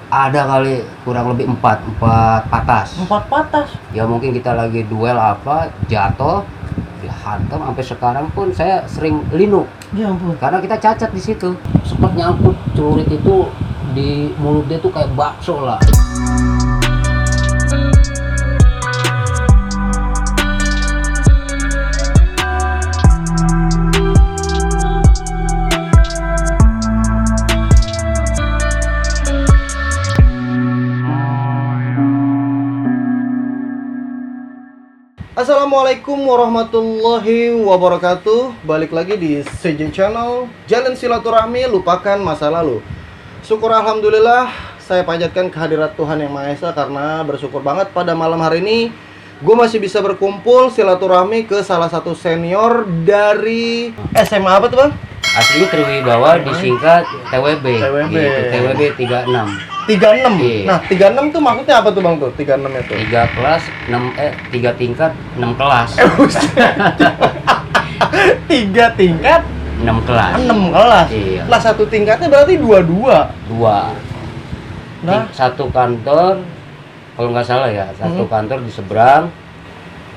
Ada kali kurang lebih empat patas. 4 patas. Ya mungkin kita lagi duel apa, jatuh, dihantam sampai sekarang pun saya sering linu. Ya ampun. Karena kita cacat di situ. Sempat nyangkut celurit itu di mulut dia tuh kayak bakso lah. Assalamualaikum warahmatullahi wabarakatuh. Balik lagi di CJ Channel. Jalan silaturahmi, lupakan masa lalu. Syukur alhamdulillah saya panjatkan kehadirat Tuhan Yang Maha Esa, karena bersyukur banget pada malam hari ini gue masih bisa berkumpul silaturahmi ke salah satu senior dari SMA apa tuh bang? Aslinya Triwibawa disingkat TWB. TWB. Gitu, TWB 36. 36. Iya. Nah 36 tuh maksudnya apa tuh bang tuh? 36 itu 3 kelas, 3 tingkat, 6 kelas. 3 tingkat 6 kelas. 6 kelas. Iya. Lah satu tingkatnya berarti 22. 2. Nah, Satu kantor, kalau nggak salah ya, satu kantor di seberang.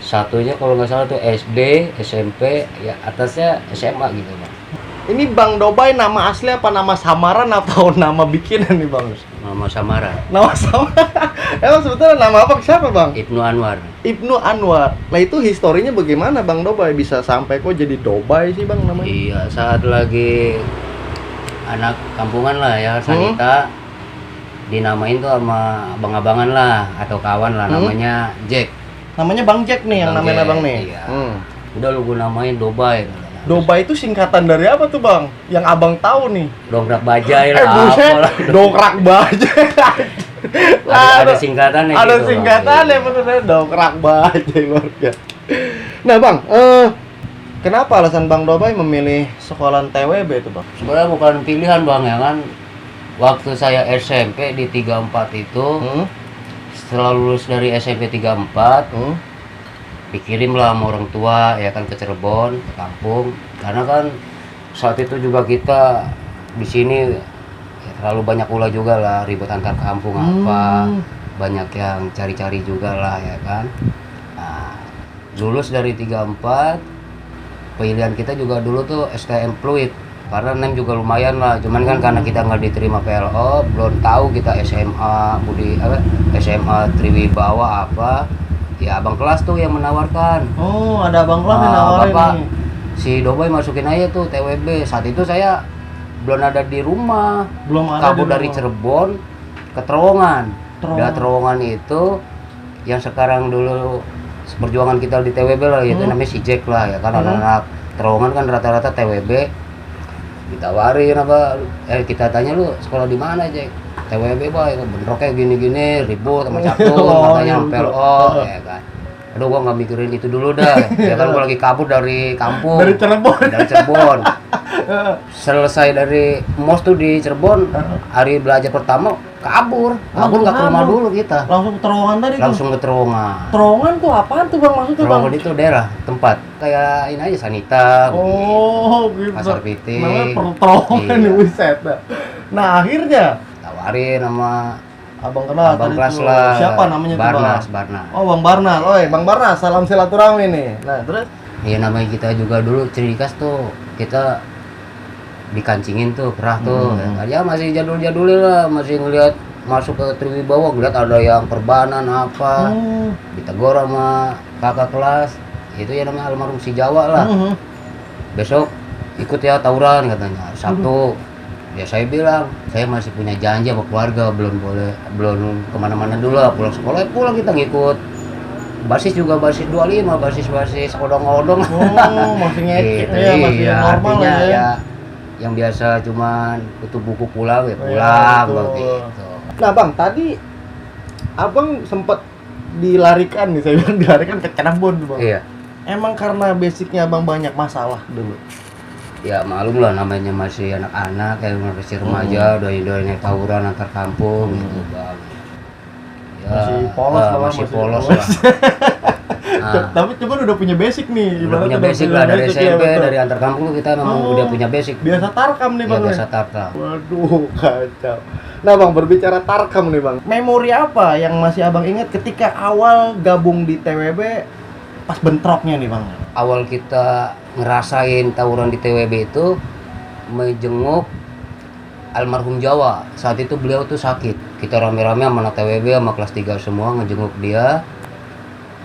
Satunya kalau nggak salah tuh SD, SMP, ya atasnya SMA gitu bang. ini Bang Dobay nama asli apa nama samaran atau nama bikinan nih bang? Nama samaran. Nama samaran. Emang sebetulnya nama apa siapa bang? Ibnu Anwar. Ibnu Anwar. Lah itu historinya bagaimana Bang Dobay bisa sampai kok jadi Dobay sih bang namanya? Iya, saat lagi anak kampungan lah ya, Sanita dinamain tuh sama abang-abangan lah atau kawan lah, namanya Jack. Namanya Bang Jack nih yang Bang namanya Jack, bang nih. iya. Udah lu gue namain Dobay. Dobay itu singkatan dari apa tuh bang? Yang abang tahu nih? Dongkrak bajai lah, buset, apalah. dongkrak bajai. Ada singkatannya Ada gitu, singkatannya Bang. bener dongkrak bajai luar biasa. Nah bang, kenapa alasan Bang Dobay memilih sekolah TWB itu bang? Sebenarnya bukan pilihan bang ya kan. Waktu saya SMP di 34 itu, setelah lulus dari SMP 34, dikirim lah sama orang tua ya kan ke Cirebon, ke kampung. Karena kan saat itu juga kita di sini ya, terlalu banyak ulah juga lah, ribut antar kampung apa, banyak yang cari-cari juga lah ya kan. Nah, lulus dari 34, pilihan kita juga dulu tuh STM Fluid, karena NEM juga lumayan lah. Cuman kan karena kita nggak diterima PLO, belum tahu kita SMA SMA Triwibawa apa. Ya abang kelas tuh yang menawarkan. Oh, ada abang kelas yang nawarin Bapak, nih. si Dobay masukin aja tuh TWB. Saat itu saya belum ada di rumah. Belum ada Kabur di dari rumah. Cirebon ke Terowongan. Terowongan. Dan Terowongan itu yang sekarang dulu perjuangan kita di TWB lah, itu namanya si Jack lah ya kan. Anak-anak Terowongan kan rata-rata TWB. Ditawarin apa, kita tanya lu sekolah di mana Jack? TWB boy, bentroknya gini-gini, ribut sama catur, katanya sama PLO, ya kan. Aduh gua nggak mikirin itu dulu dah, ya kan gua lagi kabur dari kampung. Dari Cirebon. Dari Cirebon. Selesai dari MOS tuh di Cirebon, hari belajar pertama kabur nggak ke rumah dulu kita. Langsung ke terowongan tadi tuh. Langsung ke Terowongan. Terowongan tuh apaan tuh bang maksudnya bang? Terowongan itu daerah, tempat. Kayak ini aja Sanita, Oh gitu. Pasar Piting. Namanya terowongan Iya. nih, buset. Nah akhirnya Tawarin sama abang kenal abang tadi kelas tuh. lah. Siapa namanya tuh Barnas, bang? Barnas. Oh bang Barnas. Oi bang Barnas, salam silaturahmi nih. Nah terus? Iya namanya kita juga dulu Cirikas tuh kita dikancingin tuh kerah tuh. Ya masih jadul-jadul lah, masih ngelihat masuk ke Triwibawa, ngeliat ada yang perbanan apa. Ditegur sama kakak kelas. Itu ya namanya almarhum si Jawa lah. Besok ikut ya tawuran katanya, Sabtu. Ya saya bilang, saya masih punya janji sama keluarga, belum kemana-mana dulu lah, pulang sekolah pulang kita ngikut. Basis juga basis 25, basis odong-odong. Oh masih ngekit Gitu, ya, masih iya, normal artinya lah ya. yang biasa cuman tutup buku pulang ya Iya, pulang betul. gitu. Nah bang, tadi abang sempat dilarikan nih, saya bilang dilarikan ke Cirebon tuh bang. Iya. Emang karena basicnya abang banyak masalah dulu. Ya malum lah, namanya masih anak-anak kayak masih remaja, doi-doi tawuran antar kampung gitu bang. Ya, Masih polos lah, masih masih polos polos. lah. Tapi cuman udah punya basic nih. Udah punya basic lah dari SMP, dari antar kampung tuh kita memang udah punya basic. Biasa tarkam nih Ya, bang. biasa tarkam. Waduh, kacau. Nah bang, berbicara tarkam nih bang, memori apa yang masih abang ingat ketika awal gabung di TWB pas bentroknya nih bang? Awal kita ngerasain tawuran di TWB itu menjenguk almarhum Jawa. Saat itu beliau tuh sakit. Kita rame-rame sama anak TWB sama kelas 3 semua ngejenguk dia.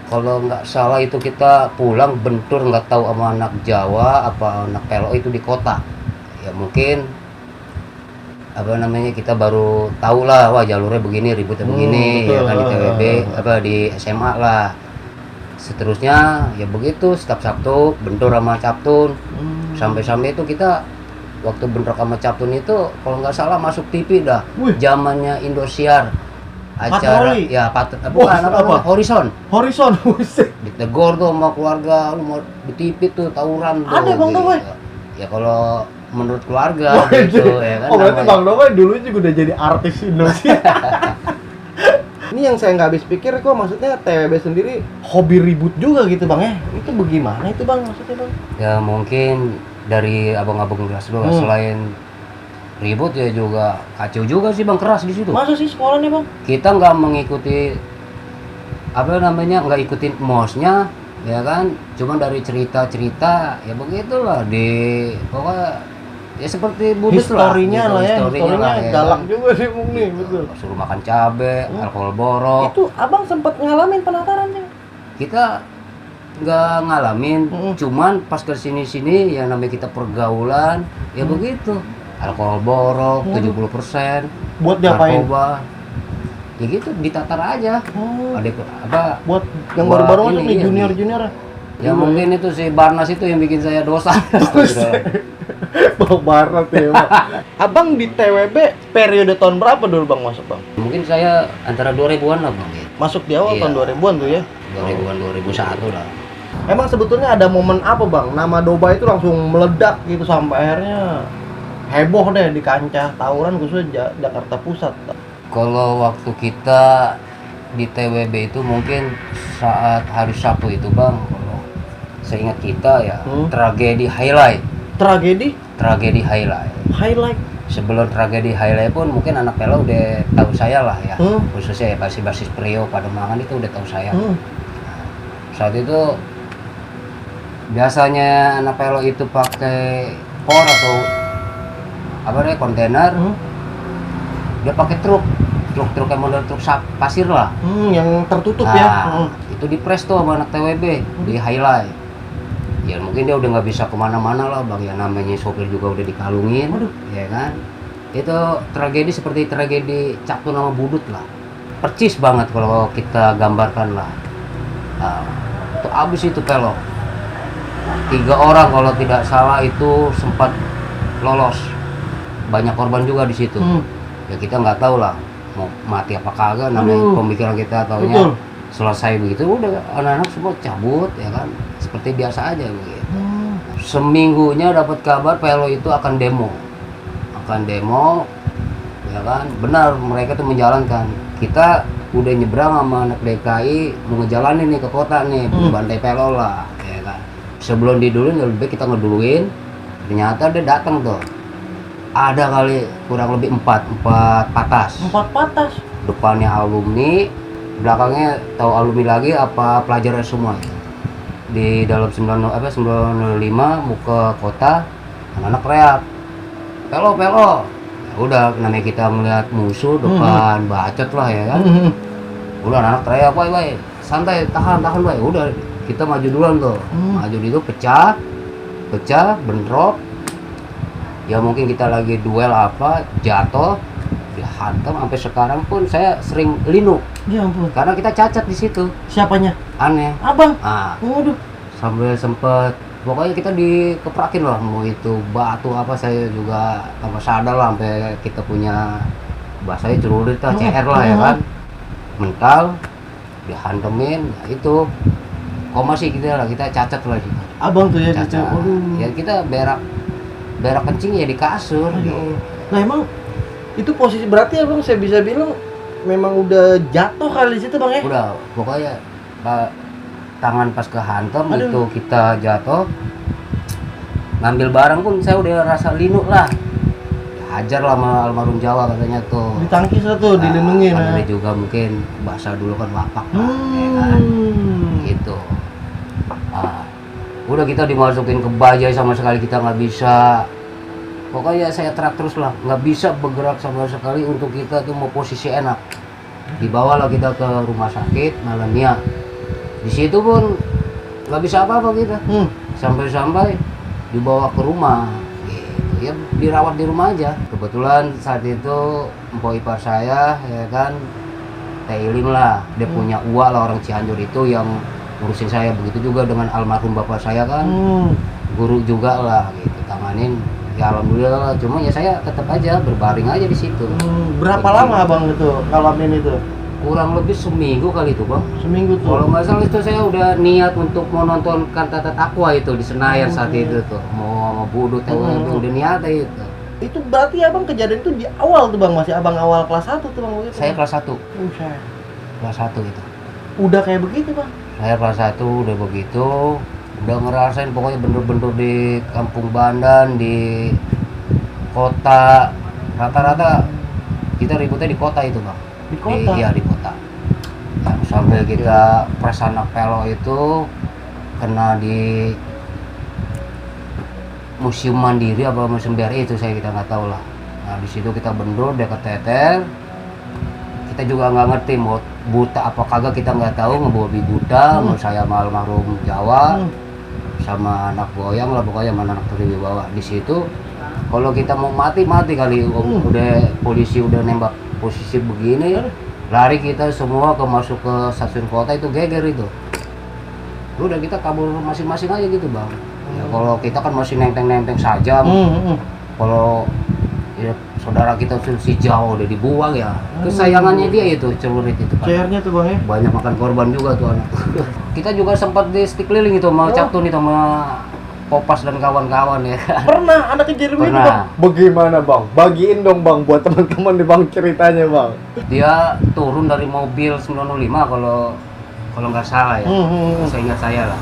Kalau nggak salah itu kita pulang bentur nggak tahu sama anak Jawa apa anak Pelo itu di kota. Ya mungkin apa namanya kita baru tahu lah, wah jalurnya begini, ributnya begini, ya kan di TWB apa di SMA lah. Seterusnya ya begitu, setiap Sabtu bentur sama Captun. Sampai-sampai itu kita waktu bentrok sama Captun itu kalau nggak salah masuk TV dah. Zamannya Indosiar. Acara Patroli? ya bukan apa? Horizon. Buset. Ditegur tuh sama keluarga, lu mau di TV tuh tawuran tuh. Ada Bang Doboy? Ya kalau menurut keluarga gitu ya kan. Oh berarti Bang Doboy dulu juga udah jadi artis Indonesia. Ini yang saya nggak habis pikir kok, maksudnya TWB sendiri hobi ribut juga gitu bang ya? Itu bagaimana itu bang maksudnya bang? Ya mungkin dari abang-abang kelas dulu selain ribut ya juga kacau juga sih bang, keras di situ. Masa sih sekolahnya bang? Kita nggak mengikuti apa namanya, nggak ikutin mosnya ya kan, cuma dari cerita-cerita ya begitulah di pokoknya ya seperti budus historinya lah, gitu, historinya ya galak kan? juga sih bang nih, betul. Suruh makan cabe, alkohol borok. Itu abang sempat ngalamin penataran sih? Kita nggak ngalamin, cuman pas ke sini-sini ya namanya kita pergaulan ya begitu, alkohol borok 70%, buat diapain? narkoba ya gitu, ditatar aja. Ada apa buat yang baru-baru aja nih, iya, junior ya mungkin itu si Barnas itu yang bikin saya dosa. Bang Barat ya bang. Abang di TWB periode tahun berapa dulu bang masuk bang? Mungkin saya antara 2000-an lah bang. Masuk di awal tahun 2000-an tuh ya? 2000-an, 2001 lah. Emang sebetulnya ada momen apa bang? Nama Doba itu langsung meledak gitu sampai akhirnya heboh deh di kancah tawuran khususnya Jakarta Pusat. Kalau waktu kita di TWB itu mungkin saat hari Sabtu itu bang, kalau seingat kita ya tragedi highlight. Tragedi highlight. Sebelum tragedi highlight pun mungkin anak Pelo udah tahu saya lah ya, khususnya ya basis Prio Pademangan itu udah tahu saya. Saat itu biasanya anak Pelo itu pakai por atau apa namanya kontainer, dia pakai truk yang model truk pasir lah, yang tertutup itu dipres tuh sama anak TWB di highlight. Ya mungkin dia udah nggak bisa kemana-mana lah bang, ya namanya sopir juga udah dikalungin. Ya kan, itu tragedi seperti tragedi Captun sama Budut lah, percis banget kalau kita gambarkan lah. Itu abis itu Pelo, 3 orang kalau tidak salah itu sempat lolos, banyak korban juga di situ. Ya kita nggak tahu lah mau mati apa kagak, namanya pemikiran kita taunya selesai begitu udah anak-anak semua cabut ya kan, seperti biasa aja begitu. Seminggunya dapat kabar Pelo itu akan demo ya kan, benar mereka tuh menjalankan. Kita udah nyebrang sama anak DKI mau ngejalanin nih ke kota nih, bantai Pelo lah ya kan. Sebelum diduluin lebih baik kita ngeduluin, ternyata dia datang tuh. Ada kali kurang lebih 4 patas. Depannya alumni, belakangnya tahu alumni lagi apa pelajar semua. Di dalam 905 mau ke kota, anak-anak teriak, Pelo. Ya udah namanya kita melihat musuh depan bacot lah ya kan. Udah anak teriak, "Woi, santai, tahan woi." Udah kita maju duluan tuh. Maju itu pecah, bentrok. Ya mungkin kita lagi duel apa, jatuh, dihantam. Sampai sekarang pun saya sering linu. Ya ampun. Karena kita cacat di situ. Siapanya? Aneh. Abang. Waduh. Sampai sempet, pokoknya kita dikeprakin lah, mau itu batu apa, saya juga tanpa sadar lah, sampai kita punya bahasanya celurit lah, CR lah ya kan. Mental, dihantemin, ya itu koma sih kita cacat lah gitu. Abang tuh ya cacat. Ya kita berak kencing ya di kasur. Nah emang itu posisi berarti abang saya bisa bilang memang udah jatuh kali di situ bang ya? Udah, pokoknya Pak tangan pas kehantam. Aduh. Itu kita jatuh, ngambil barang pun saya udah rasa linu lah. Hajar lah sama almarhum Jawa katanya tuh. Ditangkis lah tuh, dilindungi Kan nah. ada juga mungkin bahasa dulu kan wapak lah, ya kan? Gitu. Udah kita dimasukin ke bajai, sama sekali kita nggak bisa. Pokoknya saya teriak terus lah, nggak bisa bergerak sama sekali untuk kita tuh mau posisi enak. Dibawalah kita ke rumah sakit Malenia. Di situ pun nggak bisa apa-apa kita. Sampai-sampai dibawa ke rumah. Ya dirawat di rumah aja. Kebetulan saat itu empok ipar saya ya kan Teh Ilim lah, dia punya uak lah orang Cianjur itu yang ngurusin saya. Begitu juga dengan almarhum bapak saya kan, guru juga lah gitu, tanganin. Ya alhamdulillah, cuma ya saya tetap aja berbaring aja di situ. Berapa lama abang itu ngalamin itu? Kurang lebih seminggu kali itu bang. Seminggu tuh. Kalau nggak salah itu saya udah niat untuk mau nonton Kantatat Aqua itu di Senayan saat itu tuh, mau budut udah niat itu. Itu berarti abang kejadian itu di awal tuh bang, masih abang awal kelas 1 tuh bang begitu? Saya kelas 1. Saya. Kelas 1 itu. Udah kayak begitu bang? Saya kelas 1 udah begitu, udah ngerasain pokoknya bener-bener di Kampung Bandan, di kota, rata-rata kita ributnya di kota itu bang. Di kota? Iya di kota. Nah, sampai kita pres anak pelo itu kena di Museum Mandiri apa Museum BRI itu kita nggak tahu lah. Nah di situ kita bendur, dia keteter. Kita juga nggak ngerti mau buta apa kagak, kita nggak tahu, ngebawa buta. Mau saya sama almarhum Jawa sama anak goyang lah, pokoknya mana anak terwibawa di situ. Kalau kita mau mati kali. Udah polisi udah nembak posisi begini, lari kita semua masuk ke stasiun kota itu geger itu. Udah kita kabur masing-masing aja gitu bang. Ya kalau kita kan masih nenteng saja. Kalau ya, saudara kita si jauh udah dibuang ya. Kesayangannya dia itu celurit itu. CR-nya tuh bang ya? Banyak makan korban juga tuh anak. Kita juga sempat di stick keliling itu mau Captun itu sama Popas dan kawan-kawan ya. Pernah anak kejadian itu bang? Bagaimana bang? Bagiin dong bang buat teman-teman di bang ceritanya bang. Dia turun dari mobil 905 kalau nggak salah ya. Saya ingat saya lah.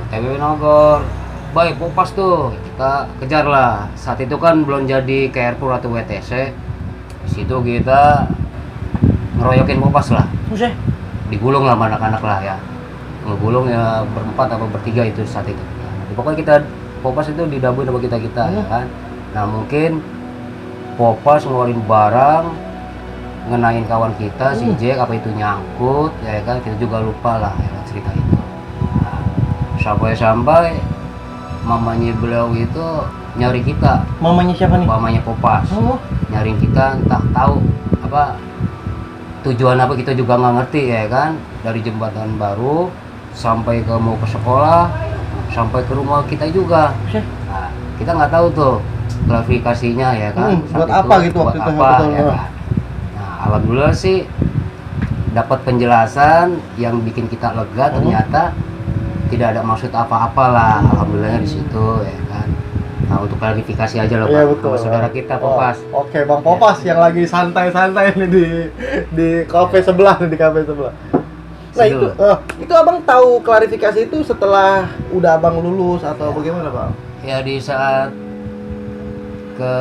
TW Nogor, baik Popas tuh kita kejar lah. Saat itu kan belum jadi Carrefour atau WTC. Di situ kita ngeroyokin Popas lah. Digulung lah sama anak-anak lah ya. Ngegulung ya berempat atau bertiga itu saat itu. Pokoknya kita Popas itu didabuin sama kita ya kan. Nah mungkin Popas ngeluarin barang ngenain kawan kita si Jack, apa itu nyangkut ya kan, kita juga lupa lah ya cerita itu. Nah, sampai mamanya beliau itu nyari kita. Mamanya siapa nih? Mamanya Popas. Nyariin kita, entah tahu apa tujuan apa kita juga nggak ngerti ya kan. Dari Jembatan Baru sampai mau ke sekolah, sampai ke rumah kita juga. Nah, kita nggak tahu tuh klarifikasinya ya kan. Buat apa gitu waktu itu? Apa, ya kan? Nah, alhamdulillah sih dapat penjelasan yang bikin kita lega. Ternyata tidak ada maksud apa-apa lah, alhamdulillahnya di situ ya kan. Nah untuk klarifikasi aja loh Pak, sama saudara kita Popas. Oke Bang Popas yang lagi santai-santai nih di kafe sebelah nih, di kafe sebelah. Nah itu abang tahu klarifikasi itu setelah udah abang lulus atau bagaimana Bang? Ya di saat ke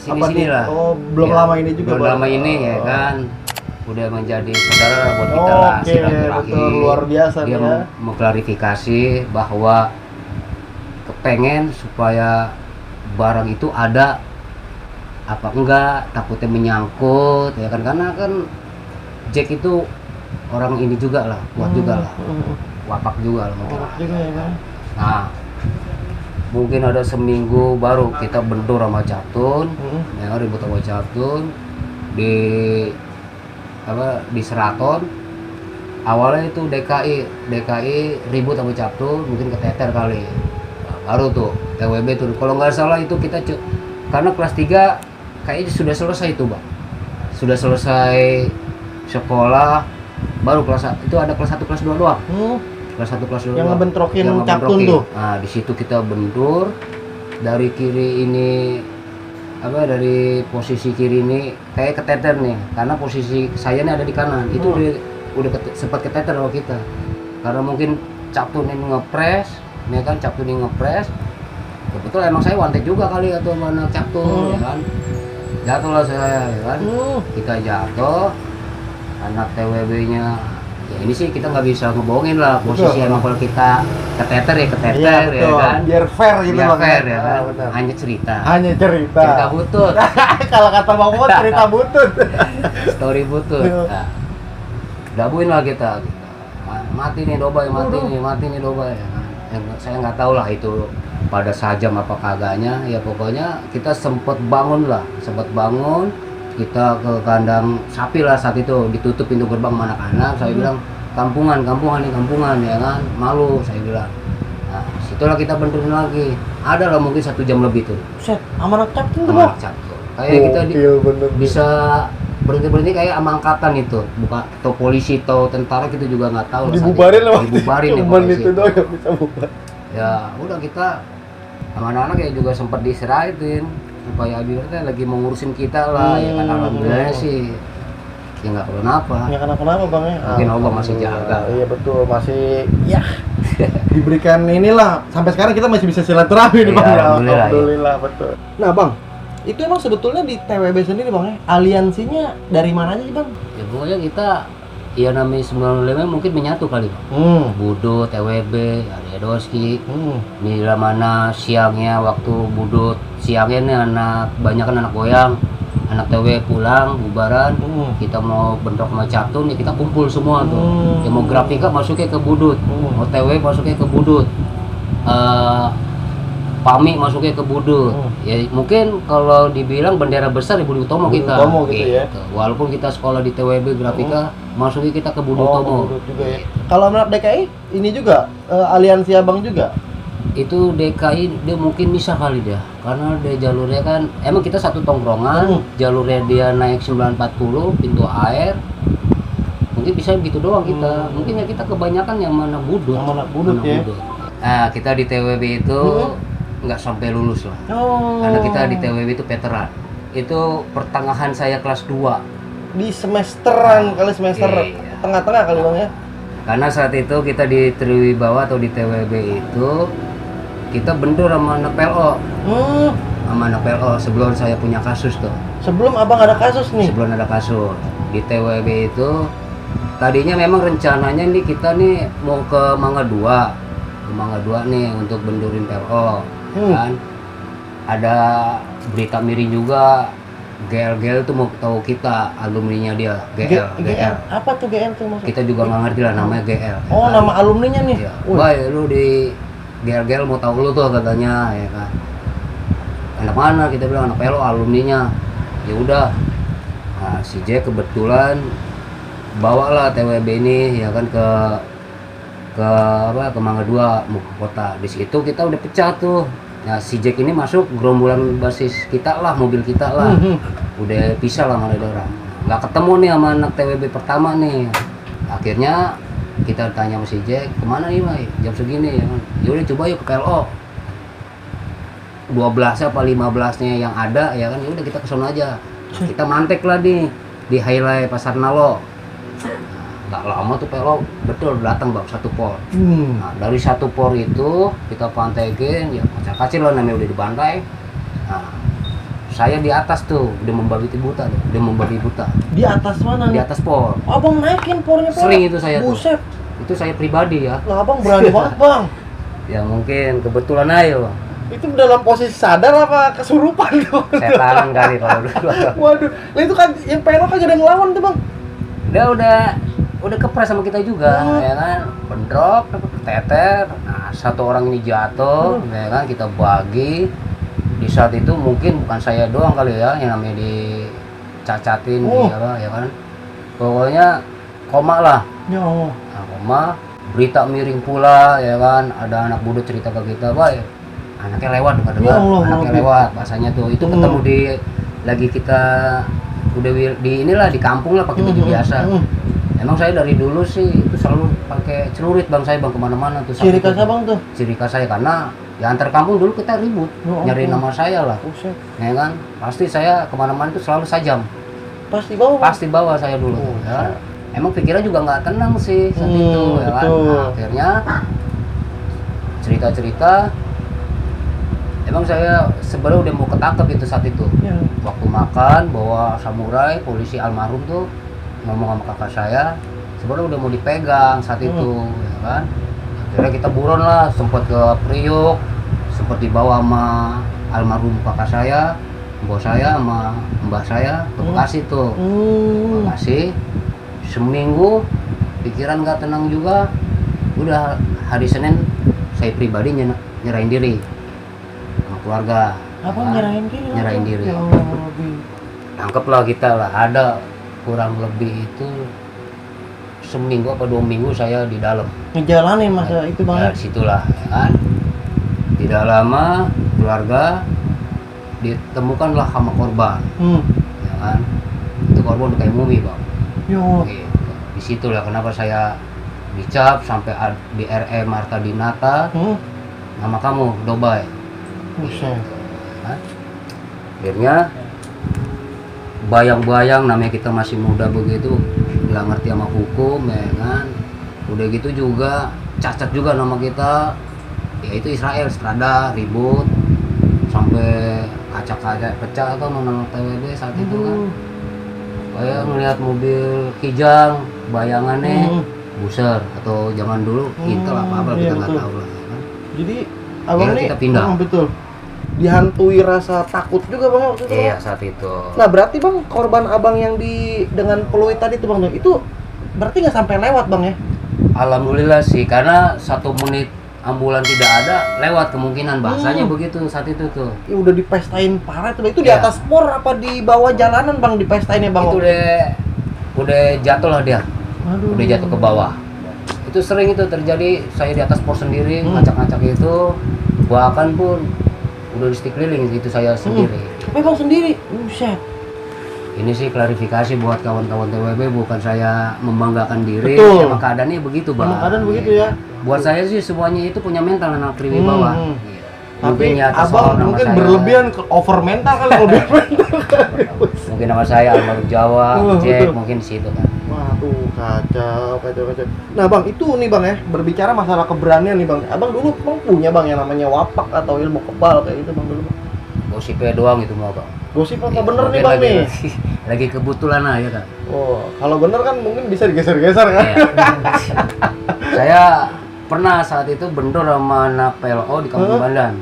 sini-sini lah. Oh belum lama ini juga. Belum lama ini ya kan. Udah menjadi saudara buat kita lah, silaturahmi. Luar biasa dia ya. Mengklarifikasi bahwa kepengen supaya barang itu ada apa enggak, takutnya menyangkut ya kan, karena kan Jack itu orang ini juga lah, kuat juga lah, wapak juga lah mungkin. Ya, kan? Nah mungkin ada seminggu baru kita bentur sama Captun, ya ribut sama Captun di Seraton. Awalnya itu DKI ribut sama Captun, mungkin keteter kali. Nah, baru tuh TWB tuh kalau nggak salah itu kita karena kelas 3 kayaknya sudah selesai itu Bang, sudah selesai sekolah, baru kelas itu ada kelas 1 kelas 2 doang. Kelas 1 kelas 2 yang ngebentrokin Captun tuh. Nah di situ kita bentur dari kiri ini, dari posisi kiri ini kayak keteter nih, karena posisi saya ini ada di kanan. Itu udah sempat keteter sama kita. karena mungkin Captun ini ngepres, ya kan, Captun ini ngepres. Kebetulan emang saya wanted juga kali atau mana Captun, ya kan. Jatuh lah saya, ya kan. Kita jatuh, anak TWB-nya. Ya ini sih kita nggak bisa ngebohongin lah posisi emang kalau kita keteter ya keteter, ya kan. Biar fair gitu Biar Bang. fair, ya kan. Benar. Hanya cerita. Cerita Butut. Kalau kata Bang Mot, cerita butut. Story butut. Nah, gabungin lah kita. Mati nih Dobay, mati nih Dobay. Saya nggak tahu lah itu pada sajam apa kagaknya. Ya pokoknya kita sempat bangun, kita ke kandang sapi lah saat itu, ditutup pintu gerbang sama anak-anak. Saya bilang kampungan ya kan, malu saya bilang. Nah, situlah kita benturin lagi. Ada lah mungkin 1 jam lebih tuh. Set, amanat Captun tuh, Amanat Bang. Captun. Kayak kita bisa berhenti kayak sama angkatan itu, bukan atau polisi atau tentara kita juga nggak tahu. Dibubarin lah. Dibubarin ya Cuman itu doang yang bisa bubar. Ya udah kita sama anak-anak ya juga sempat diserahin supaya akhirnya lagi mengurusin kita lah, ya kan. Alhamdulillah sih ya nggak kenapa. Ya kenapa Bang ya? Mungkin Allah masih jaga. Iya betul, masih ya diberikan inilah sampai sekarang kita masih bisa silaturahmi nih Iya, Bang. Ya, alhamdulillah, alhamdulillah betul. Nah Bang, itu emang sebetulnya di TWB sendiri Bang ya, aliansinya dari mana aja sih Bang? Ya pokoknya kita ya namanya 95 mungkin menyatu kali Bang. Budut, TWB, Aryadoski. Bila mana siangnya waktu Budut siangnya nih banyak kan anak goyang, anak TW pulang bubaran, kita mau bentrok sama Captun ya kita kumpul semua tuh. Ya mau grafika masuknya ke Budut, mau TW masuknya ke Budut, Pami masuknya ke Budut. Ya mungkin kalau dibilang bendera besar di Budi Utomo kita. Utomo gitu ya. Walaupun kita sekolah di TWB grafika, masuknya kita ke Budi Utomo. Budut juga ya. Kalau menurut DKI ini juga aliansi Abang juga. Itu DKI dia mungkin bisa kali dia, karena dia jalurnya kan emang kita satu tongkrongan, jalurnya dia naik 940 pintu air, mungkin bisa gitu doang kita. Mungkin ya kita kebanyakan yang mana Budut, ya. Nah kita di TWB itu nggak sampai lulus lah, karena kita di TWB itu veteran. Itu pertengahan saya kelas 2 di semesteran kali semester iya. Tengah-tengah kali Bang ya. Karena saat itu kita di Triwibawa atau di TWB itu kita bentur sama anak PLO. Sama anak PLO sebelum saya punya kasus tuh. Sebelum Abang ada kasus nih. Sebelum ada kasus di TWB itu tadinya memang rencananya nih kita nih mau ke Mangga 2 nih untuk bendurin PLO, ya kan. Ada berita miring juga. GL tuh mau tahu kita alumninya dia GL. Apa tuh GL tuh maksudnya? Kita juga nggak ngerti lah namanya GL. Oh kan? Nama alumninya nih. Ya. Baik lu di GL mau tahu lu tuh katanya, ya kan. Anak mana? Kita bilang anak PLO alumninya. Ya udah. Nah, si J kebetulan bawalah TWB ini ya kan ke Mangga 2 mau ke kota. Di situ kita udah pecah tuh. Nah si Jack ini masuk gerombolan basis kita lah, mobil kita lah. Udah pisah lah sama orang. Nggak ketemu nih sama anak TWB pertama nih. Akhirnya kita tanya sama si Jack, kemana nih Mai? Jam segini ya kan. Yaudah coba yuk ke PLO. 12 apa 15-nya yang ada ya kan, yaudah kita kesana aja. Kita mantek lah di highlight Pasar Nalo. Nggak lama tuh PLO betul datang Bang, 1 por. Nah dari 1 por itu kita pantekin ya kacil lah namanya udah dibantai. Nah saya di atas tuh udah membagi buta. Di atas mana? Di atas por. Abang naikin pornya Pak? Sering itu saya Buset. tuh. Itu saya pribadi ya. Lah Abang berani banget Bang. Ya mungkin kebetulan aja Bang. Itu dalam posisi sadar apa kesurupan tuh? Setan kali kalau dulu. Waduh, lah itu kan yang PLO kan gak ada yang ngelawan tuh Bang. Udah kepres sama kita juga, ya kan, bentrok, keteter. Nah, 1 orang ini jatuh, ya kan, kita bagi. Di saat itu mungkin bukan saya doang kali ya, yang namanya dicacatin, ya kan. Pokoknya koma lah. Ya Allah. Nah, koma, berita miring pula, ya kan. Ada anak Budut cerita ke kita, Pak, anaknya lewat, dengar-dengar, anaknya lewat, bahasanya tuh. Itu ketemu lagi kita udah di inilah di kampung lah pakai baju biasa. Emang saya dari dulu sih itu selalu pakai celurit Bang, saya Bang kemana-mana tuh. Ciri khas Abang tuh? Ciri khas saya karena ya antar kampung dulu kita ribut, nyari nama saya lah. Ya kan, pasti saya kemana-mana itu selalu sajam. Pasti bawa? Pasti bawa saya dulu. Ya. emang pikiran juga nggak tenang sih saat itu ya kan. Nah, akhirnya cerita emang saya sebenarnya udah mau ketangkep itu saat itu ya. Waktu makan bawa samurai, polisi almarhum tuh ngomong sama kakak saya sebenarnya udah mau dipegang saat itu ya kan. Akhirnya kita buron lah, sempat ke Priok, sempat dibawa sama almarhum kakak saya, bos saya sama mbak saya ke Bekasi tuh. Bekasi seminggu pikiran nggak tenang juga. Udah hari Senin saya pribadi nyerahin diri sama keluarga. Apa nyerahin diri? Nyerahin diri. Tangkeplah kita lah, ada kurang lebih itu seminggu apa 2 minggu saya di dalam ngejalanin masa itu bang. Ya situlah ya kan. Tidak lama keluarga ditemukanlah sama korban ya kan. Itu korban udah kayak mumi bang. Gitu. Di situlah kenapa saya dicap sampai di RE Marta Dinata. Nama kamu Dobai gitu, kan? Akhirnya bayang-bayang namanya kita masih muda begitu nggak ngerti sama hukum ya kan. Udah gitu juga cacat juga nama kita, yaitu Israel Strada, ribut sampai kaca-kaca pecah atau nama TWB saat itu kan. Kayak ngelihat mobil Kijang bayangannya buser atau zaman dulu Intel apa kita nggak tahu lah ya kan. Jadi abang ini kita pindah. Betul dihantui rasa takut juga bang waktu itu. Iya saat itu. Nah berarti bang korban abang yang dengan peluit tadi itu bang, itu berarti nggak sampai lewat bang ya? Alhamdulillah sih, karena 1 menit ambulan tidak ada lewat kemungkinan bahasanya begitu saat itu tuh. Ya udah dipestain parah tuh. Itu di atas spor apa di bawah jalanan bang dipestainnya bang? Itu udah jatuh lah dia. Aduh. Udah jatuh ke bawah. Itu sering itu terjadi, saya di atas spor sendiri ngacak-ngacak itu, bahkan pun udah di stick keliling itu saya sendiri. Tapi bang sendiri, buset. Ini sih klarifikasi buat kawan-kawan TWB, bukan saya membanggakan diri. Betul. Emang keadaannya begitu bang. Emang keadaan begitu ya. Buat saya sih semuanya itu punya mental anak bawah. Tapi ya, abang mungkin saya, berlebihan over mental kali lebih mental. Mungkin nama saya almarhum Jawa, Jack mungkin di situ kan. Waduh, kacau. Nah bang, itu nih bang ya, berbicara masalah keberanian nih bang. Abang dulu bang punya bang yang namanya wapak atau ilmu kebal kayak gitu bang dulu bang? Gosipnya doang itu mau bang. Gosip apa bener nih bang nih? Lagi kebetulan aja kan. Oh, kalau bener kan mungkin bisa digeser-geser kan? Iya. Saya pernah saat itu bentor sama anak PLO di Kampung Bandan.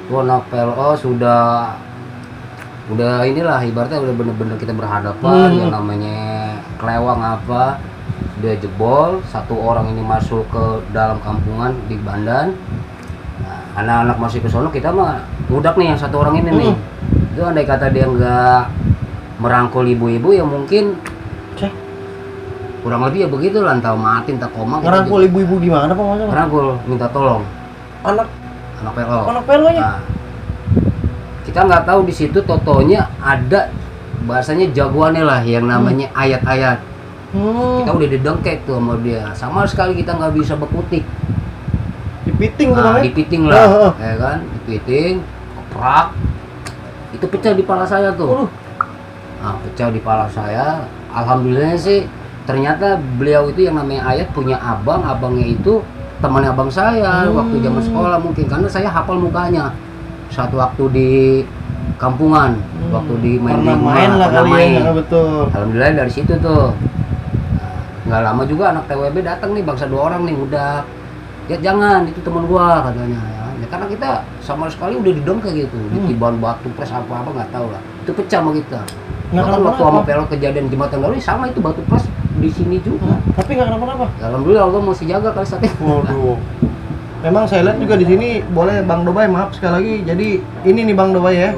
Tuh anak PLO sudah inilah ibaratnya udah bener-bener kita berhadapan yang namanya kelewang apa, dia jebol, 1 orang ini masuk ke dalam kampungan di Bandan. Nah, anak-anak masih ke sono, kita mah budak nih yang 1 orang ini nih. Itu andai kata dia nggak merangkul ibu-ibu ya mungkin kurang lebih ya begitu lah, entah mati entah koma. Merangkul ibu-ibu gimana pak maksudnya? Merangkul, minta tolong. Anak PLO. Anak PLO-nya? Nah, kita nggak tahu di situ totonya ada bahasanya jagoannya lah yang namanya ayat-ayat. Kita udah didengkek tuh sama dia, sama sekali kita nggak bisa berkutik. Dipiting tuh nah, dipiting lah, ya kan? Dipiting, keprak, itu pecah di kepala saya tuh. Nah, pecah di kepala saya. Alhamdulillah sih, ternyata beliau itu yang namanya ayat punya abangnya itu teman abang saya waktu zaman sekolah mungkin, karena saya hafal mukanya saat waktu di kampungan, waktu di main lah kali ya, betul. Alhamdulillah dari situ tuh. Nggak lama juga anak TWB datang nih, bangsa 2 orang nih udah ya jangan itu teman gua katanya ya, karena kita sama sekali udah didongkak gitu, ditiban batu pres apa nggak tahu lah, itu pecah sama kita. Bahkan waktu sama PLO kejadian jembatan Garuda sama itu batu pres di sini juga. Tapi nggak kenapa-napa. Alhamdulillah Allah masih jaga kali saat itu. Waduh. Memang saya lihat juga di sini, boleh Bang Dobai, maaf sekali lagi. Jadi ini nih Bang Dobai ya.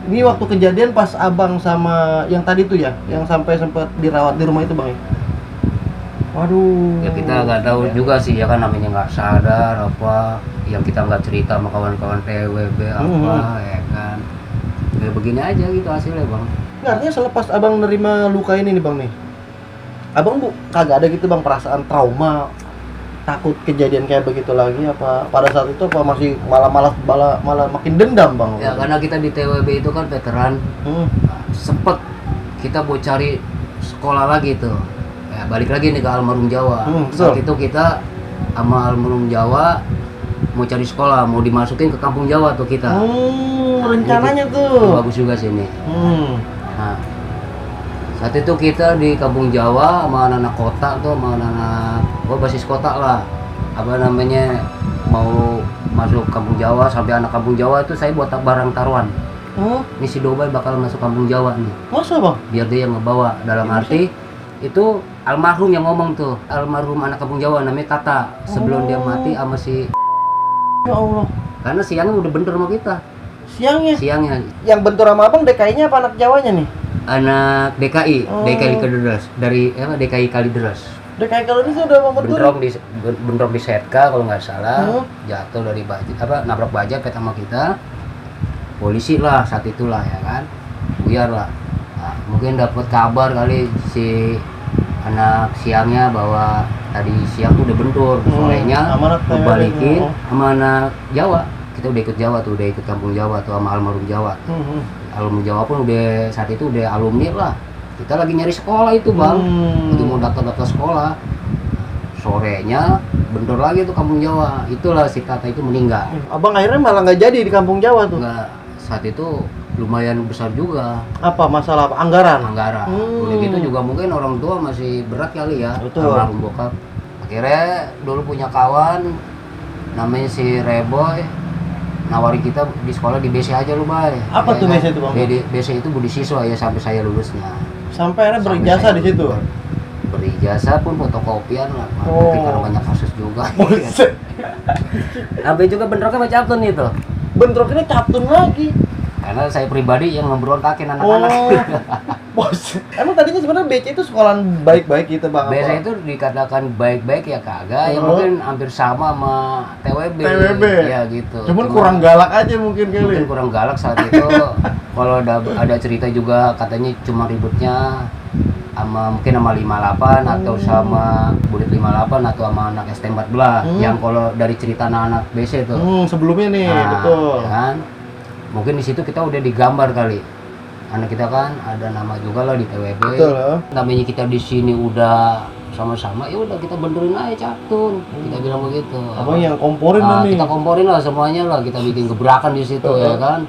Ini waktu kejadian pas abang sama yang tadi tuh ya, yang sampai sempat dirawat di rumah itu bang ya. Waduh. Ya kita nggak tahu juga sih ya kan, namanya nggak sadar apa, yang kita nggak cerita sama kawan-kawan TWB apa ya kan. Ya begini aja gitu hasilnya bang. Nggak, artinya selepas abang nerima luka ini nih bang nih, abang kagak ada gitu bang perasaan trauma, takut kejadian kayak begitu lagi apa pada saat itu, apa masih malah makin dendam bang? Ya karena kita di TWB itu kan veteran, sempet kita mau cari sekolah lagi tuh Ya, balik lagi nih ke almarhum Jawa. Betul. Saat itu kita sama almarhum Jawa mau cari sekolah, mau dimasukin ke kampung Jawa tuh kita. Rencananya Ini tuh. bagus juga sih ini. Hmm. Nah, saat itu kita di kampung Jawa sama anak-anak kota tuh, sama anak-anak basis kota lah. Apa namanya, mau masuk kampung Jawa, sampai anak kampung Jawa itu saya buat barang taruhan. Oh, Ini si Dobay bakal masuk kampung Jawa nih. masa bang? Biar dia yang ngebawa, dalam arti itu almarhum yang ngomong tuh, almarhum anak kampung Jawa namanya Tata, sebelum dia mati sama si, Ya Allah. karena siangnya udah bentur sama kita. Siangnya Yang bentur sama abang DKI-nya apa anak Jawanya nih? anak DKI, Oh. DKI Kalideres, dari DKI Kalideres. DKI kalau itu udah mau bentur. Bentrok di Setka kalau nggak salah, Hmm. jatuh dari baja, nabrak baja pet sama kita. Polisi lah saat itulah ya kan, buyar lah. Nah, mungkin dapat kabar kali si anak siangnya bahwa tadi siang tuh udah bentur, sorenya sama anak TWB. balikin sama anak Jawa. Kita udah ikut Jawa tuh, udah ikut kampung Jawa tuh sama almarhum Jawa. Almarhum Jawa pun udah saat itu udah alumni lah. Kita lagi nyari sekolah itu bang, lagi mau daftar sekolah. Sorenya bentur lagi tuh kampung Jawa. Itulah si Tata itu meninggal. Abang akhirnya malah nggak jadi di kampung Jawa tuh. Enggak, saat itu lumayan besar juga Apa masalah apa? Anggaran? anggaran. Udah gitu juga mungkin orang tua masih berat kali ya. Betul. Almarhum bokap. Akhirnya dulu punya kawan namanya si Reboy, nawari kita di sekolah di BC aja lu bay. Apa tuh BC itu, Bang? BC itu budi siswa ya sampai saya lulusnya. Sampai akhirnya Sampai berijazah saya di situ. Berijazah pun fotokopian lah. Oh. Mungkin karena banyak kasus juga. Buset. Sampai juga bentroknya sama Captun itu. Bentrokinnya Captun lagi. Karena saya pribadi yang ngeberontakin anak-anak. Bos. Emang tadinya sebenarnya BC itu sekolahan baik-baik gitu bang? BC apa? itu dikatakan baik-baik ya kagak, ya mungkin hampir sama sama TWB. TWB. Ya gitu. Cuman kurang galak aja mungkin kali. Mungkin kurang galak saat itu. Kalau ada cerita juga katanya cuma ributnya mungkin sama 58 atau sama Bulit 58 atau sama anak ST14 yang kalau dari cerita anak-anak BC itu. Sebelumnya nih, Nah, betul. ya kan? Mungkin di situ kita udah digambar kali. Anak kita kan ada nama juga lah di TWB. Betul ya. Namanya kita di sini udah sama-sama, ya udah kita benturin aja Captun. Kita bilang begitu. Abang yang komporin nih. Kita komporin lah semuanya lah, kita bikin gebrakan di situ ya kan.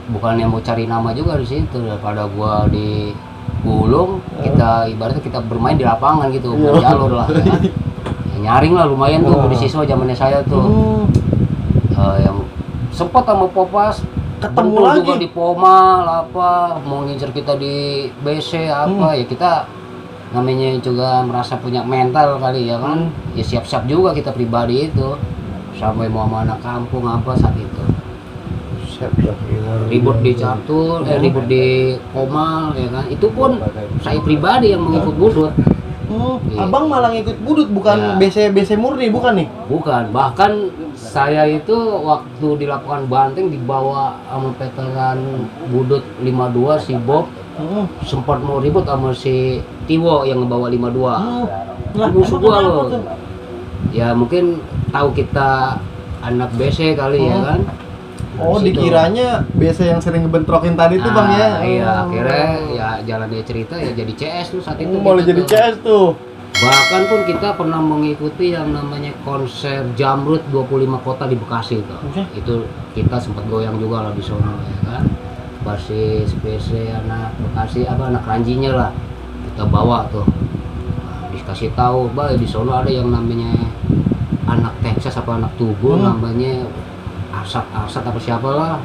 Bukannya mau cari nama juga di situ, daripada gua di gulung, kita ibaratnya kita bermain di lapangan gitu, jalur lah ya kan. Ya, nyaring lah lumayan tuh di siswa zamannya saya tuh. Yang sempat sama Popas Ketemu bentul lagi juga di Pomal apa, mau ngincer kita di BC apa, ya kita namanya juga merasa punya mental kali ya kan. Ya siap-siap juga kita pribadi itu sampai mau sama anak kampung apa saat itu. Ribut di Catur, ribut di Pomal ya kan. Itu pun saya pribadi yang mengikut budut. Iya. Abang malah ngikut budut, bukan BC murni, bukan nih? Bukan, bahkan saya itu waktu di lapangan Banteng dibawa sama veteran budut 52 si Bob, sempat mau ribut sama si Tiwo yang ngebawa 52. Musuh gua loh. Ya mungkin tahu kita anak BC kali ya kan. Oh, Di situ. dikiranya BC yang sering ngebentrokin tadi tuh bang ya? Iya, akhirnya ya jalan dia cerita ya jadi CS tuh saat itu. Malah kita jadi tuh. CS tuh. Bahkan pun kita pernah mengikuti yang namanya konser Jamrut 25 kota di Bekasi itu. Itu kita sempat goyang juga lah di sono ya kan. Basis BC anak Bekasi anak Ranjinya lah. Kita bawa tuh. Nah, dikasih tahu, "Bay, di sono ada yang namanya anak Texas apa anak Tugu namanya Arsat apa siapa lah,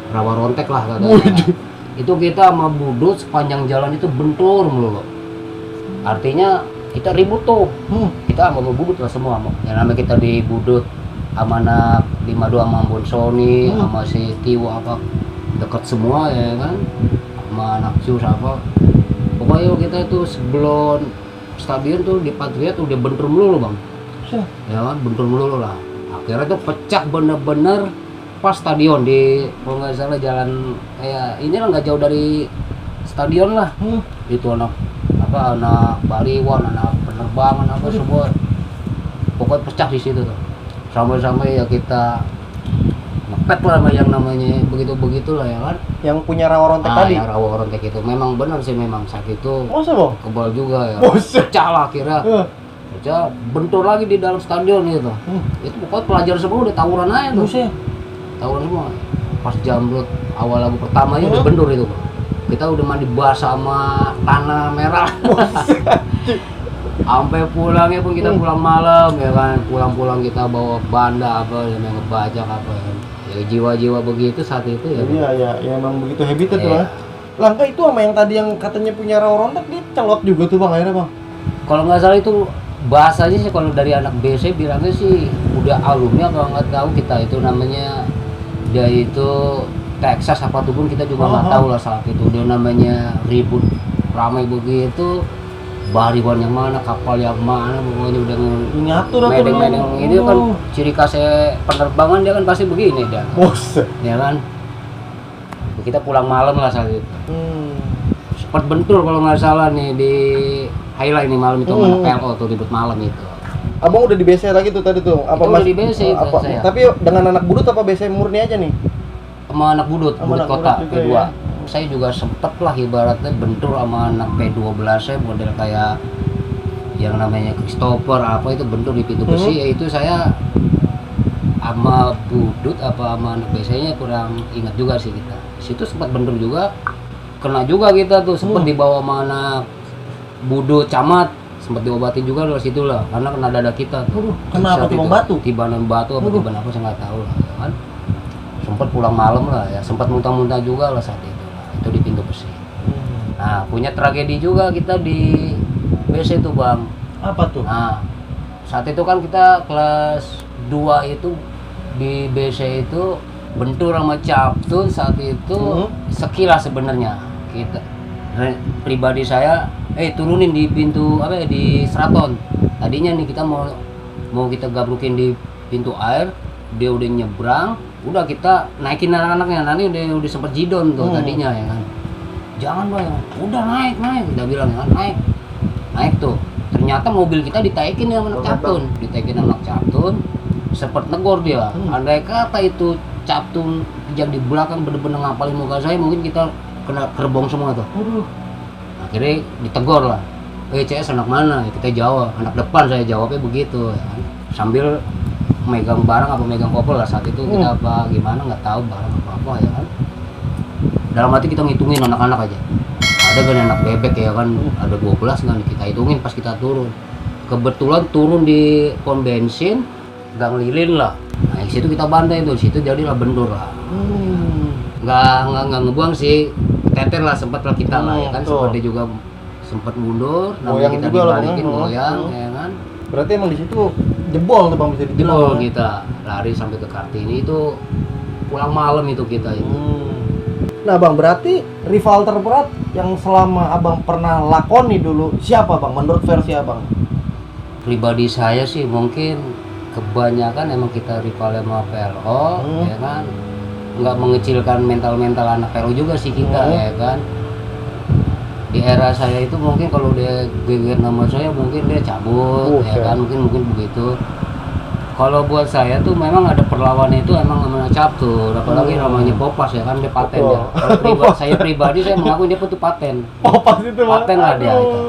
Rawa Rontek lah katanya." Itu kita sama budut sepanjang jalan itu bentur mulu. Artinya kita ribut tuh. Kita sama budut lah semua. Yang namanya kita di budut sama anak 52 sama Bonsoni sama si Tiwo apa deket semua ya kan. Sama anak Jus apa. Pokoknya kita tuh sebelum stadion tuh di Patriot udah bentur melulu bang. Ya kan bentur melulu lah. Akhirnya tuh pecah bener-bener pas stadion di kalau nggak salah jalan kayak ini lah nggak jauh dari stadion lah. Itu anak baliwan, anak penerbangan apa semua pokoknya pecah di situ tuh. Sampai-sampai ya kita ngepet lah sama yang namanya begitu-begitulah ya kan. Yang punya rawa rontek tadi? Yang rawa rontek itu memang benar sih, memang saat itu Masa bang? kebal juga ya. Buset. Pecah lah kira. Pecah, bentur lagi di dalam stadion gitu. Itu pokoknya pelajar semua udah tawuran aja tuh. Buset. Tawuran semua. Pas jamrut awal lagu pertama udah bentur itu. Kita udah mandi basah sama tanah merah. Sampai pulangnya pun kita pulang malam ya kan, pulang kita bawa banda apa yang ngebajak apa ya, jiwa-jiwa begitu saat itu ya. Iya emang begitu habitat tuh Iya. bang. Langka itu sama yang tadi yang katanya punya rawa rontek dia celot juga tuh bang akhirnya bang. Kalau nggak salah itu bahasanya sih kalau dari anak BC bilangnya sih udah alumni kalau nggak tahu kita itu namanya dia itu Texas apa tuh pun kita juga nggak tahu lah saat itu dia namanya ribut ramai begitu. Bariwan yang mana, kapal yang mana, pokoknya udah Ngatur medeng-medeng ini kan ciri khasnya penerbangan dia kan pasti begini dia. Buset. Ya kan. Kita pulang malam lah saat itu. Sempat bentur kalau nggak salah nih di highlight nih malam itu mana PLO tuh ribut malam itu. Abang udah di BC lagi tuh tadi tuh? Apa udah di BC itu saya. Tapi dengan anak budut apa BC murni aja nih? Sama anak budut kota juga, P2. ya? Saya juga sempet lah ibaratnya bentur sama anak P12 saya model kayak yang namanya Christopher apa itu bentur di pintu besi ya itu saya sama budut apa sama anak BC-nya kurang ingat juga sih kita. Di situ sempat bentur juga, kena juga kita tuh sempat dibawa sama anak budut camat, sempat diobatin juga dari situ lah karena kena dada kita tuh. Kenapa timbang batu? Tibanan batu apa tiban apa saya nggak tahu lah ya kan. Sempat pulang malam lah ya, sempat muntah-muntah juga lah saat itu. Itu di pintu besi. Nah, punya tragedi juga kita di BC itu bang. Apa tuh? Nah, saat itu kan kita kelas 2 itu di BC itu bentur sama Captun saat itu sekilas sebenarnya kita pribadi saya turunin di pintu apa ya di Straton. Tadinya nih kita mau kita gabrukin di pintu air, dia udah nyebrang. Udah kita naikin anak-anaknya, nanti udah sempet jidon tuh tadinya ya kan. Jangan bang, udah naik, udah bilang ya, naik tuh. Ternyata mobil kita ditaikin ya anak Captun, sempet negor dia. Andai kata itu Captun yang di belakang bener-bener ngapalin muka saya, mungkin kita kena kerbong semua tuh. Akhirnya ditegor lah. CS anak mana? Kita jawab, anak depan saya jawabnya begitu ya kan. Sambil megang barang apa megang kopel lah saat itu kita apa gimana nggak tahu barang apa ya kan. Dalam hati kita ngitungin anak-anak aja. Ada kan anak bebek ya kan, ada 12 kan kita hitungin pas kita turun. Kebetulan turun di pom bensin, gang lilin lah. Nah, di situ kita bantai tuh, di situ jadilah bendur lah. Nggak ngebuang sih, teter lah sempat lah kita lah ya kan, sempat dia juga sempat mundur, namanya kita dibalikin goyang ya kan. Berarti emang di situ jebol tuh bang bisa dibilang. Jebol kita lari sampai ke Kartini itu pulang malam itu kita itu. Nah bang, berarti rival terberat yang selama abang pernah lakoni dulu siapa bang? Menurut versi abang? Pribadi saya sih mungkin kebanyakan emang kita rival sama PLO ya kan. Nggak mengecilkan mental anak PLO juga sih kita ya kan. Di era saya itu mungkin kalau dia geger nama saya mungkin dia cabut ya kan, mungkin begitu. Kalau buat saya tuh memang ada perlawanan itu emang namanya Captur, apalagi namanya Popas ya kan, dia paten ya. Kalau saya pribadi saya mengaku dia tuh paten. Popas itu paten lah dia itu.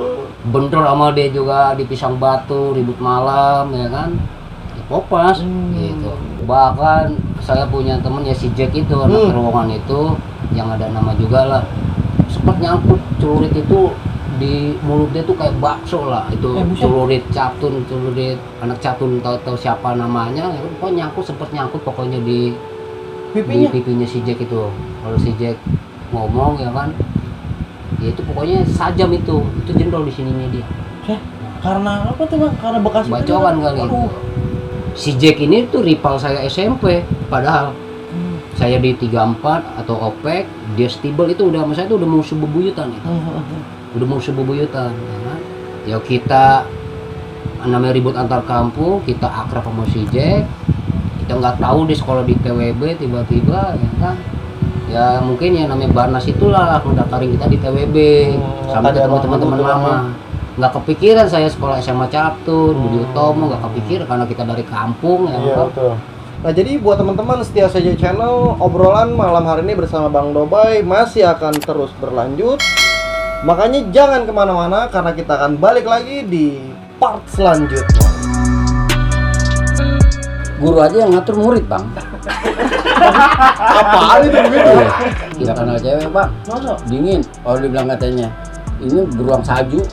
Bentrol sama dia juga di Pisang Batu, ribut malam ya kan. Ya, Popas gitu. Bahkan saya punya temen ya si Jack itu anak terowongan itu yang ada nama juga lah. Sempat nyangkut celurit itu di mulutnya tuh kayak bakso lah itu celurit anak Captun tahu siapa namanya ya, pokoknya sempat nyangkut pokoknya di pipinya si Jack itu. Kalau si Jack ngomong ya kan ya itu pokoknya sajam itu jendol di sininya dia. Karena apa tuh bang? Karena bekas bacokan kali itu. Si Jack ini tuh rival saya SMP padahal saya di 34 atau OPEK, dia stibel itu udah sama saya tuh udah musuh bebuyutan itu. Udah musuh bebuyutan ya kan. Ya kita namanya ribut antar kampung, kita akrab sama si Jack. Kita nggak tahu di sekolah di TWB tiba-tiba ya kan. Ya mungkin ya namanya Barnas itulah mendaftarin kita di TWB sampai ketemu teman-teman lama. Nggak kepikiran saya sekolah SMA Captun, Budi Utomo, nggak kepikiran karena kita dari kampung ya kan. Nah, jadi buat teman-teman setia saja channel, obrolan malam hari ini bersama Bang Dobai masih akan terus berlanjut. Makanya jangan kemana-mana karena kita akan balik lagi di part selanjutnya. Guru aja yang ngatur murid, Bang. Apaan itu begitu? Nggak kenal cewek, Bang. Masa? Dingin. Oh, dibilang katanya. Ini beruang salju.